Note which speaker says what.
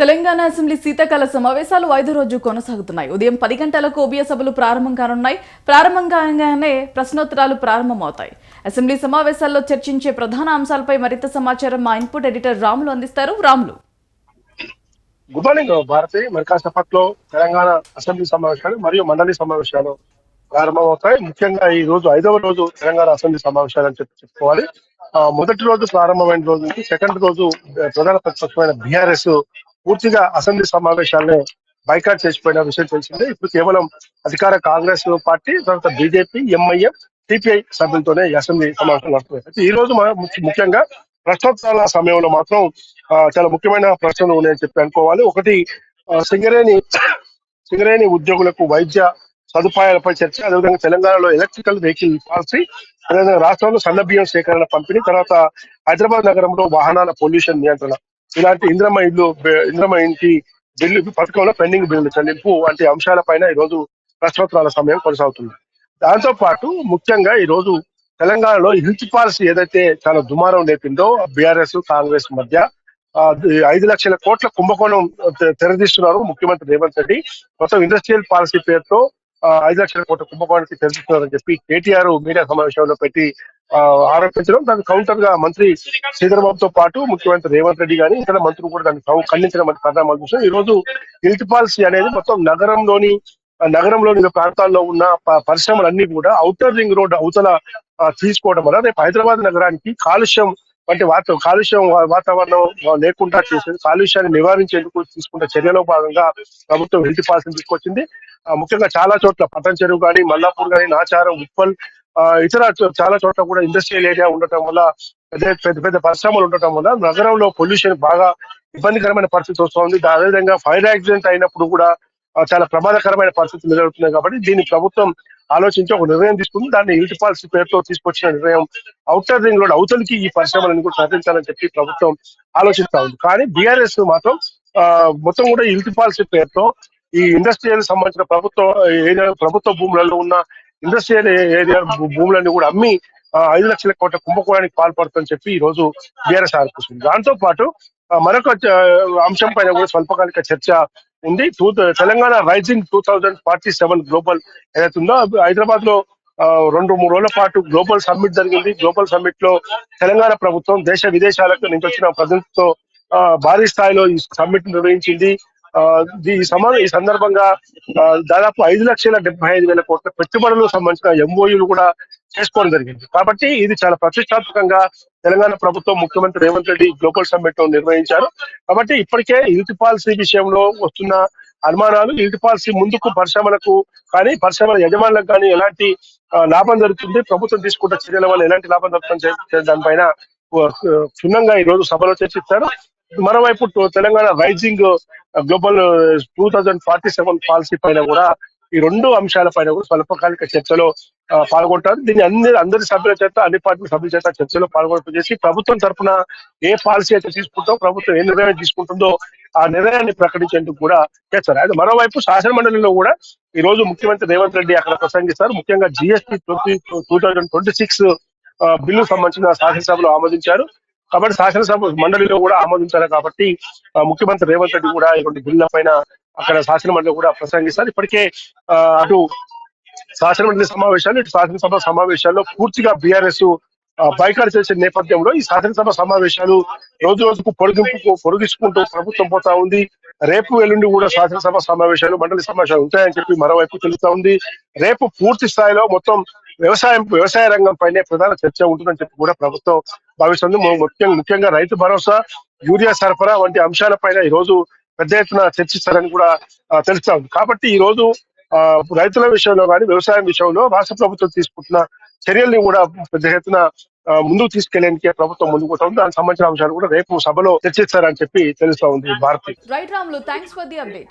Speaker 1: Telangana assembly శీతాకాల సమావేశాలు 5వ రోజు కొనసాగుతున్నాయి. ఉదయం 10 గంటలకు ఉభయ సభలు ప్రారంభం కానున్నాయి. ప్రారంభంగానే ప్రశ్నోత్తరాలు ప్రారంభమవుతాయి. అసెంబ్లీ సమావేశాల్లో చర్చించే ప్రధాన అంశాలపై మరింత సమాచారం మా ఇన్పుట్ ఎడిటర్ రాములు అందిస్తారు. రాములు.
Speaker 2: Good morning Bharati. మరి కాసేపట్లో తెలంగాణ అసెంబ్లీ సమావేశాలు మరియు మండలి సమావేశాలు ప్రారంభమవుతాయి. ముఖ్యంగా ఈ రోజు 5వ రోజు తెలంగాణ అసెంబ్లీ సమావేశాలు అని చెప్పుకోవాలి. మొదటి రోజు ప్రారంభమైన రోజు నుంచి సెకండ్ రోజు ప్రధాన ప్రతిపక్షమైన బీఆర్ఎస్ పూర్తిగా అసెంబ్లీ సమావేశాలను బైకాట్ చేసిపోయిన విషయం తెలిసిందే. ఇప్పుడు కేవలం అధికార కాంగ్రెస్ పార్టీ, తర్వాత బీజేపీ, ఎంఐఎం, సిపిఐ సభ్యులతోనే ఈ అసెంబ్లీ సమావేశం నడుస్తున్నాయి. ఈ రోజు ముఖ్యంగా ప్రశ్నోత్తరాల సమయంలో మాత్రం చాలా ముఖ్యమైన ప్రశ్నలు ఉన్నాయని చెప్పి అనుకోవాలి. ఒకటి, సింగరేణి ఉద్యోగులకు వైద్య సదుపాయాలపై చర్చ, అదేవిధంగా తెలంగాణలో ఎలక్ట్రికల్ వెహికల్ పాలసీ, అదేవిధంగా రాష్ట్రంలో సన్న బియ్యం సేకరణ పంపిణీ, తర్వాత హైదరాబాద్ నగరంలో వాహనాల పొల్యూషన్ నియంత్రణ, ఇలాంటి ఇంద్రమ ఇంటి బిల్లు పథకంలో పెండింగ్ బిల్లు చెల్లింపు వంటి అంశాలపైన ఈ రోజు ప్రశ్నోత్తరాల సమయం కొనసాగుతుంది. దాంతో పాటు ముఖ్యంగా ఈ రోజు తెలంగాణలో హెల్త్ పాలసీ ఏదైతే చాలా దుమారం లేపిందో బీఆర్ఎస్ కాంగ్రెస్ మధ్య 5 లక్షల కోట్ల కుంభకోణం తెరదీస్తున్నారు ముఖ్యమంత్రి రేవంత్ రెడ్డి. మొత్తం ఇండస్ట్రియల్ పాలసీ పేరుతో 5 లక్షల కోట్ల కుంభకోణానికి తెరదీస్తున్నారని చెప్పి కేటీఆర్ మీడియా సమావేశంలో పెట్టి ఆరోపించడం, దానికి కౌంటర్ గా మంత్రి శ్రీధరబాబుతో పాటు ముఖ్యమంత్రి రేవంత్ రెడ్డి గాని ఇతర మంత్రులు కూడా దాన్ని ఖండించడం పరిణామాలు చూసాం. ఈ రోజు హెల్త్ పాలసీ అనేది మొత్తం నగరంలోని ప్రాంతాల్లో ఉన్న పరిశ్రమలన్నీ కూడా ఔటర్ రింగ్ రోడ్ అవతల తీసుకోవడం వల్ల రేపు హైదరాబాద్ నగరానికి కాలుష్యం వాతావరణం లేకుండా చేసేది, కాలుష్యాన్ని నివారించేందుకు తీసుకున్న చర్యలో భాగంగా ప్రభుత్వం హెల్త్ పాలసీని తీసుకొచ్చింది. ముఖ్యంగా చాలా చోట్ల పట్టణ్ చెరువు కానీ, మల్లాపూర్ కానీ, నాచారం, ఉప్పల్, ఇతర చాలా చోట్ల కూడా ఇండస్ట్రియల్ ఏరియా ఉండటం వల్ల, పెద్ద పెద్ద పరిశ్రమలు ఉండటం వల్ల నగరంలో పొల్యూషన్ బాగా ఇబ్బందికరమైన పరిస్థితి వస్తుంది. అదేవిధంగా ఫైర్ యాక్సిడెంట్ అయినప్పుడు కూడా చాలా ప్రమాదకరమైన పరిస్థితులు ఎదురవుతున్నాయి. కాబట్టి దీన్ని ప్రభుత్వం ఆలోచించి ఒక నిర్ణయం తీసుకుంది. దాన్ని హెల్త్ పాలసీ పేరుతో తీసుకొచ్చిన నిర్ణయం ఔటర్ రింగ్ రోడ్ అవతలికి ఈ పరిశ్రమలను కూడా తరలించాలని చెప్పి ప్రభుత్వం ఆలోచిస్తా ఉంది. కానీ బీఆర్ఎస్ మాత్రం మొత్తం కూడా హెల్త్ పాలసీ పేరుతో ఈ ఇండస్ట్రియల్ సంబంధించిన ప్రభుత్వ భూములలో ఉన్న ఇండస్ట్రియల్ ఏరియా భూములన్నీ కూడా అమ్మి 5 లక్షల కోట్ల కుంభకోణానికి పాల్పడుతుందని చెప్పి ఈ రోజు బీఆర్ఎస్ ఆరోపిస్తుంది. దాంతో పాటు మరొక అంశం పైన కూడా స్వల్పకాలిక చర్చ ఉంది. తెలంగాణ రైజింగ్ 2047 గ్లోబల్ ఏదైతుందో హైదరాబాద్ లో 2-3 రోజుల పాటు గ్లోబల్ సమ్మిట్ జరిగింది. గ్లోబల్ సమ్మిట్ లో తెలంగాణ ప్రభుత్వం దేశ విదేశాలకు నుంచి వచ్చిన ప్రజలతో భారీ స్థాయిలో ఈ సమ్మిట్ నిర్వహించింది. ఈ సందర్భంగా దాదాపు 5,75,000 కోట్ల పెట్టుబడులకు సంబంధించిన ఎంఓయూలు కూడా చేసుకోవడం జరిగింది. కాబట్టి ఇది చాలా ప్రతిష్టాత్మకంగా తెలంగాణ ప్రభుత్వం ముఖ్యమంత్రి రేవంత్ రెడ్డి గ్లోబల్ సమ్మిట్ నిర్వహించారు. కాబట్టి ఇప్పటికే హెల్త్ పాలసీ విషయంలో వస్తున్న అనుమానాలు, హెల్త్ పాలసీ ముందుకు పరిశ్రమలకు కానీ పరిశ్రమల యజమానులకు కానీ ఎలాంటి లాభం జరుగుతుంది, ప్రభుత్వం తీసుకున్న చర్యల వల్ల ఎలాంటి లాభం జరుగుతుంది, దానిపైన క్షుణ్ణంగా ఈ రోజు సభలో చర్చిస్తారు. మరోవైపు తెలంగాణ రైజింగ్ గ్లోబల్ 2047 పాలసీ పైన కూడా ఈ 2 అంశాల పైన కూడా స్వల్పకాలిక చర్చలో పాల్గొంటారు. దీన్ని అందరి సభ్యుల చేత, అన్ని పార్టీ సభ్యుల చేత చర్చలో పాల్గొనిచేసి ప్రభుత్వం తరఫున ఏ పాలసీ అయితే తీసుకుంటో, ప్రభుత్వం ఏ నిర్ణయం తీసుకుంటుందో ఆ నిర్ణయాన్ని ప్రకటించేందుకు కూడా చేస్తారు. అయితే మరోవైపు శాసనమండలిలో కూడా ఈ రోజు ముఖ్యమంత్రి రేవంత్ రెడ్డి అక్కడ ప్రసంగిస్తారు. ముఖ్యంగా GST 2026 బిల్లు సంబంధించిన శాసనసభలో ఆమోదించారు. కాబట్టి శాసనసభ మండలిలో కూడా ఆమోదించారు. కాబట్టి ముఖ్యమంత్రి రేవంత్ రెడ్డి కూడా ఇటువంటి బిల్లుల పైన అక్కడ శాసన మండలి కూడా ప్రసంగిస్తారు. ఇప్పటికే అటు శాసనమండలి సమావేశాలు, ఇటు శాసనసభ సమావేశాల్లో పూర్తిగా బీఆర్ఎస్ బైకాట్ చేసే నేపథ్యంలో ఈ శాసనసభ సమావేశాలు రోజు రోజుకు పొడిగించుకుంటూ ప్రభుత్వం పోతా ఉంది. రేపు ఎల్లుండి కూడా శాసనసభ సమావేశాలు, మండలి సమావేశాలు ఉంటాయని చెప్పి మరోవైపు తెలుస్తా ఉంది. రేపు పూర్తి స్థాయిలో మొత్తం వ్యవసాయ రంగం పైనే ప్రధాన చర్చ ఉంటుందని చెప్పి కూడా ప్రభుత్వం భావిస్తుంది. ముఖ్యంగా రైతు భరోసా, యూరియా సరఫరా వంటి అంశాలపైన ఈ రోజు పెద్ద ఎత్తున చర్చిస్తారని కూడా తెలుస్తా ఉంది. కాబట్టి ఈ రోజు రైతుల విషయంలో కానీ వ్యవసాయం విషయంలో రాష్ట్ర ప్రభుత్వం తీసుకుంటున్న చర్యల్ని కూడా పెద్ద ఎత్తున ముందుకు తీసుకెళ్లేందుకే ప్రభుత్వం ముందుకు పోతుంది. దానికి సంబంధించిన అంశాలు కూడా రేపు సభలో చర్చిస్తారని చెప్పి తెలుస్తా ఉంది. Bharati.
Speaker 1: Right Ramulu, thanks for the update.